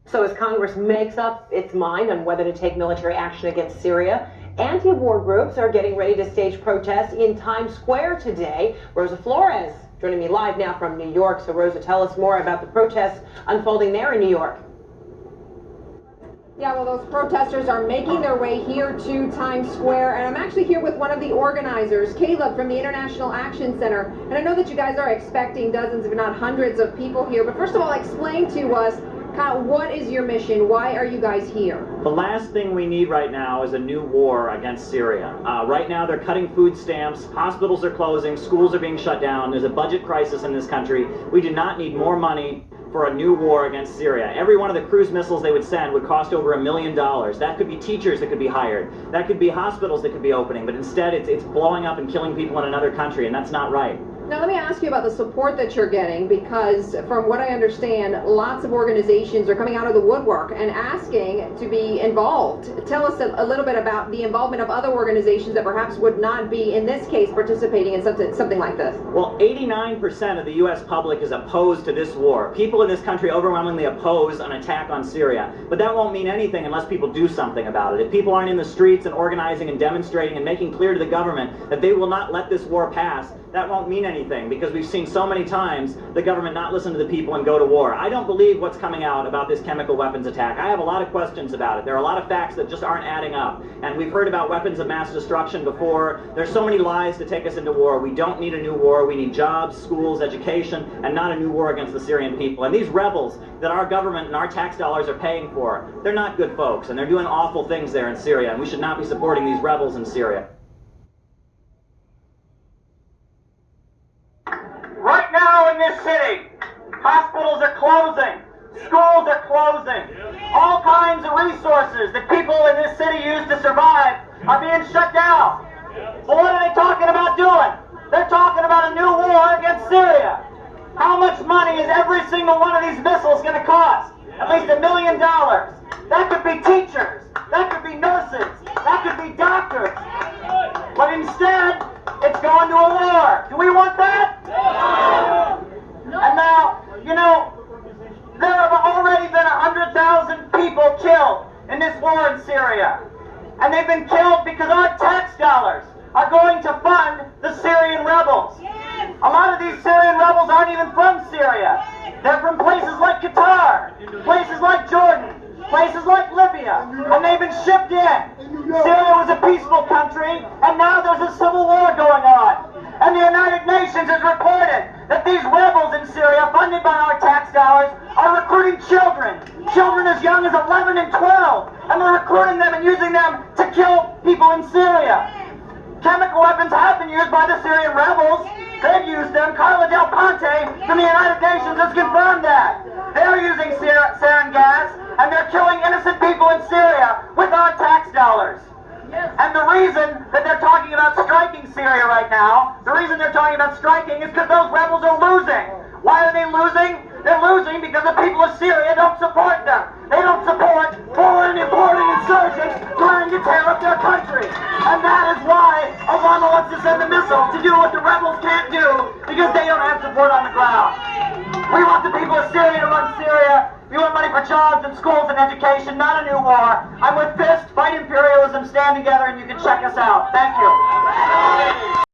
So as Congress makes up its mind on whether to take military action against Syria, anti-war groups are getting ready to stage protests in Times Square today. Rosa Flores joining me live now from New York. So Rosa, tell us more about the protests unfolding there in New York. Yeah, well, those protesters are making their way here to Times Square, and I'm actually here with one of the organizers, Caleb from the International Action Center. And I know that you guys are expecting dozens, if not hundreds, of people here. But first of all, explain to us kind of what is your mission? Why are you guys here? The last thing we need right now is a new war against Syria. Right now they're cutting food stamps, hospitals are closing, schools are being shut down, there's a budget crisis in this country. We do not need more money for a new war against Syria. Every one of the cruise missiles they would send would cost over $1 million. That could be teachers that could be hired. That could be hospitals that could be opening, but instead it's blowing up and killing people in another country, and that's not right. Now let me ask you about the support that you're getting, because from what I understand, lots of organizations are coming out of the woodwork and asking to be involved. Tell us a little bit about the involvement of other organizations that perhaps would not be, in this case, participating in something like this. Well, 89% of the U.S. public is opposed to this war. People in this country overwhelmingly oppose an attack on Syria. But that won't mean anything unless people do something about it. If people aren't in the streets and organizing and demonstrating and making clear to the government that they will not let this war pass, that won't mean anything, because we've seen so many times the government not listen to the people and go to war. I don't believe what's coming out about this chemical weapons attack. I have a lot of questions about it. There are a lot of facts that just aren't adding up. And we've heard about weapons of mass destruction before. There's so many lies to take us into war. We don't need a new war. We need jobs, schools, education, and not a new war against the Syrian people. And these rebels that our government and our tax dollars are paying for, they're not good folks, and they're doing awful things there in Syria, and we should not be supporting these rebels in Syria. Right now in this city, hospitals are closing, schools are closing, all kinds of resources that people in this city use to survive are being shut down. So what are they talking about doing? They're talking about a new war against Syria. How much money is every single one of these missiles going to cost? At least $1 million. That could be teachers, that could be nurses, that could be doctors. But instead, it's going to a war. Do we want that? And now, you know, there have already been 100,000 people killed in this war in Syria. And they've been killed because our tax dollars are going to fund the Syrian rebels. A lot of these Syrian rebels aren't even from Syria. They're from places like Qatar, places like Jordan, places like Libya, and they've been shipped in. Syria was a peaceful country, and now there's a civil war going on. And the United Nations has reported that these rebels in Syria, funded by our tax dollars, are recruiting children as young as 11 and 12, and they're recruiting them and using them to kill people in Syria. Chemical weapons have been used by the Syrian rebels. They've used them. Carla Del Ponte from the United Nations has confirmed that. They're using sarin gas, and they're killing innocent people in Syria with our tax dollars. And the reason that they're talking about striking Syria right now, the reason they're talking about striking is because those rebels are losing. Why are they losing? They're losing because the people of Syria don't support them. They don't support foreign importing insurgents trying to tear up their country. And that is why Obama wants to send a missile to do what the rebels can't do, because they don't have support on the ground. We want the people of Syria to run Syria. We want money for jobs and schools and education, not a new war. I'm with FIST, Fight Imperialism, stand together, and you can check us out. Thank you.